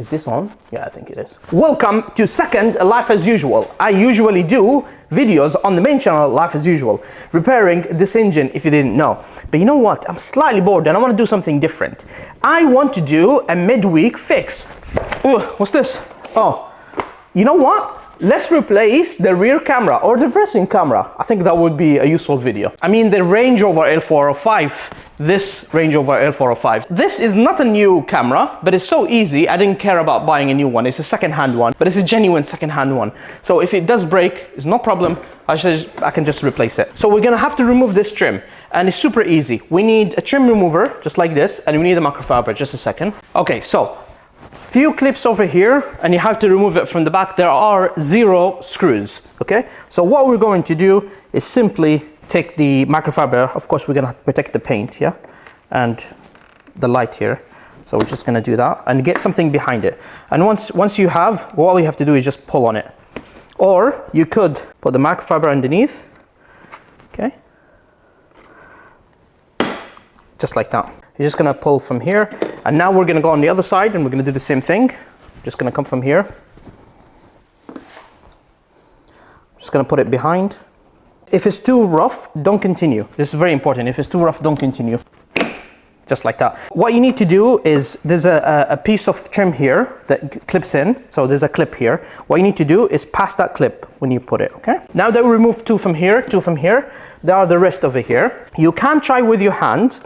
Is this on? Yeah, I think it is. Welcome to second Life as Usual. I usually do videos on the main channel, Life as Usual, repairing this engine if you didn't know. But you know what? I'm slightly bored and I want to do something different. I want to do a midweek fix. Ooh, what's this? Oh, you know what? Let's replace the rear camera or the reversing camera. I think that would be a useful video. I mean the Range Rover L405, this Range Rover L405. This is not a new camera, but it's so easy. I didn't care about buying a new one. It's a second-hand one, but it's a genuine second-hand one. So if it does break, it's no problem. I can just replace it. So we're gonna have to remove this trim, and it's super easy. We need a trim remover, just like this, and we need a microfiber. Just a second. Okay, so few clips over here, and you have to remove it from the back. There are 0 screws, okay? So what we're going to do is simply take the microfiber. Of course, we're gonna protect the paint, yeah? And the light here. So we're just gonna do that and get something behind it. And once you have, all you have to do is just pull on it. Or you could put the microfiber underneath, okay? Just like that. You're just gonna pull from here, and now we're gonna go on the other side and we're gonna do the same thing. Just gonna come from here. Just gonna put it behind. If it's too rough, don't continue. This is very important. If it's too rough, don't continue. Just like that. What you need to do is, there's a piece of trim here that clips in. So there's a clip here. What you need to do is pass that clip when you put it, okay? Now that we remove 2 from here, 2 from here, there are the rest over here. You can try with your hand,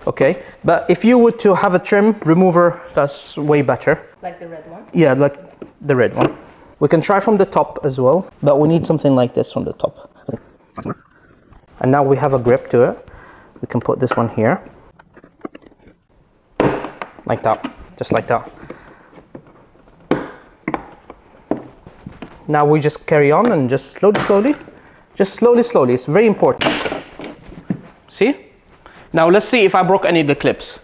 okay? But if you were to have a trim remover, that's way better. Like the red one? Yeah, like the red one. We can try from the top as well, but we need something like this from the top. And now we have a grip to it. We can put this one here. Like that, just like that. Now we just carry on and just slowly. Just slowly. It's very important. See? Now let's see if I broke any of the clips.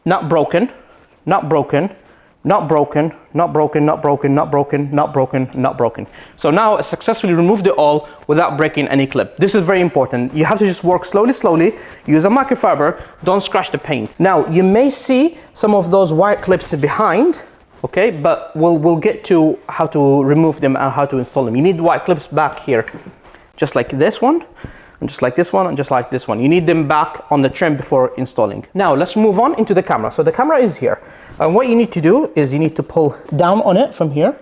Not broken, not broken, not broken, not broken, not broken, not broken, not broken, not broken. So now I successfully removed it all without breaking any clip. This is very important. You have to just work slowly, use a microfiber, don't scratch the paint. Now you may see some of those white clips behind, okay, but we'll get to how to remove them and how to install them. You need white clips back here, just like this one. And just like this one, and just like this one. You need them back on the trim before installing. Now let's move on into the camera. So the camera is here. And what you need to do is you need to pull down on it from here.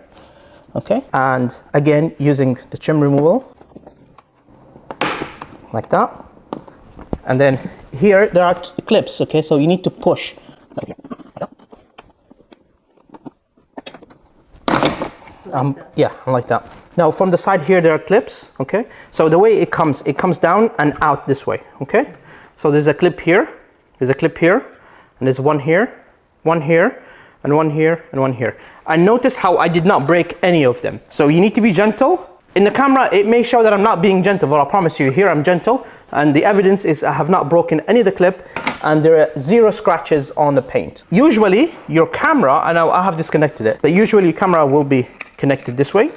Okay, and again, using the trim removal. Like that. And then here, there are clips, okay? So you need to push. Yeah, like that. Now from the side here, there are clips, okay? So the way it comes down and out this way, okay? So there's a clip here, there's a clip here, and there's one here, one here, and one here, and one here. And notice how I did not break any of them. So you need to be gentle. In the camera, it may show that I'm not being gentle, but I promise you, here I'm gentle. And the evidence is I have not broken any of the clip, and there are 0 scratches on the paint. Usually, your camera, and I have disconnected it, but usually your camera will be connected this way.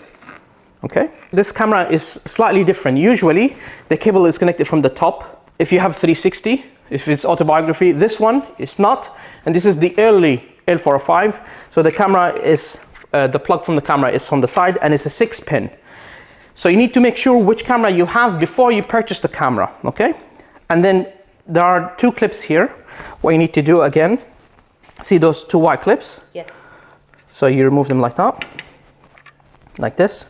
Okay, this camera is slightly different. Usually the cable is connected from the top. If you have 360, if it's autobiography, this one is not, and this is the early L405. So the camera is, the plug from the camera is from the side, and it's a 6-pin. So you need to make sure which camera you have before you purchase the camera, okay? And then there are 2 clips here. What you need to do again, see those 2 white clips? Yes. So you remove them like that, like this.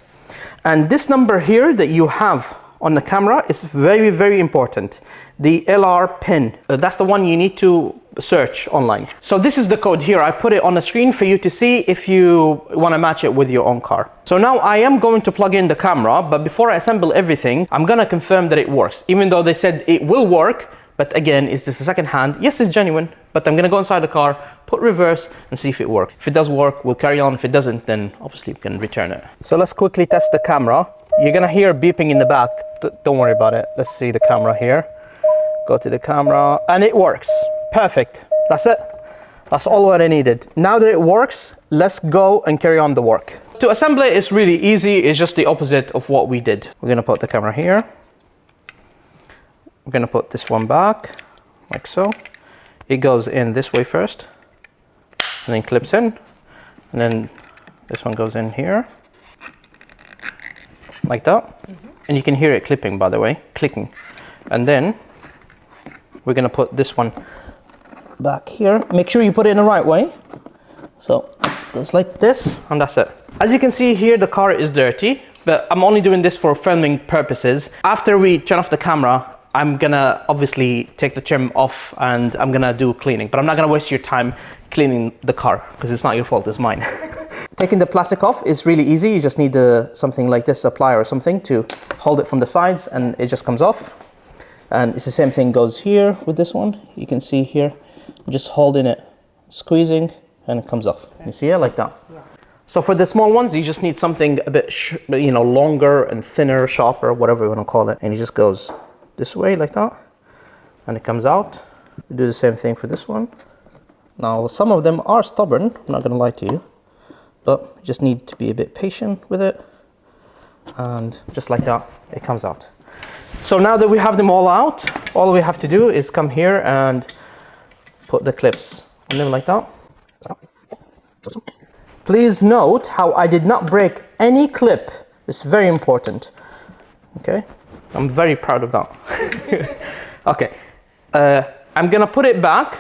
And this number here that you have on the camera is very important. The LR pin, that's the one you need to search online. So this is the code here. I put it on the screen for you to see if you want to match it with your own car. So now I am going to plug in the camera, but before I assemble everything, I'm gonna confirm that it works. Even though they said it will work, but again, is this a second hand? Yes, it's genuine, but I'm gonna go inside the car, put reverse, and see if it works. If it does work, we'll carry on. If it doesn't, then obviously we can return it. So let's quickly test the camera. You're gonna hear beeping in the back. Don't worry about it. Let's see the camera here. Go to the camera, and it works. Perfect. That's it. That's all what I needed. Now that it works, let's go and carry on the work. To assemble it is really easy. It's just the opposite of what we did. We're gonna put the camera here. We're gonna put this one back, like so. It goes in this way first, and then clips in. And then this one goes in here, like that. And you can hear it clipping, by the way, clicking. And then we're gonna put this one back here. Make sure you put it in the right way. So it goes like this, and that's it. As you can see here, the car is dirty, but I'm only doing this for filming purposes. After we turn off the camera, I'm gonna obviously take the trim off and I'm gonna do cleaning, but I'm not gonna waste your time cleaning the car because it's not your fault, it's mine. Taking the plastic off is really easy. You just need something like this, a plier or something, to hold it from the sides, and it just comes off. And it's the same thing goes here with this one. You can see here, I'm just holding it, squeezing, and it comes off. You see it like that? Yeah. So for the small ones, you just need something a bit, longer and thinner, sharper, whatever you want to call it. And it just goes this way like that, and it comes out. We do the same thing for this one. Now, some of them are stubborn, I'm not going to lie to you, but you just need to be a bit patient with it. And just like that, it comes out. So now that we have them all out, all we have to do is come here and put the clips on them like that. Please note how I did not break any clip. It's very important. Okay, I'm very proud of that. Okay, I'm gonna put it back.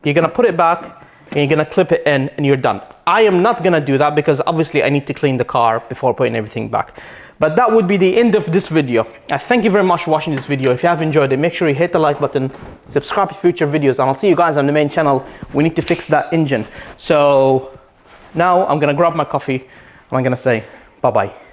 You're gonna put it back and you're gonna clip it in and you're done. I am not gonna do that because obviously I need to clean the car before putting everything back. But that would be the end of this video. I thank you very much for watching this video. If you have enjoyed it, make sure you hit the like button, subscribe to future videos, and I'll see you guys on the main channel. We need to fix that engine. So now I'm gonna grab my coffee and I'm gonna say bye-bye.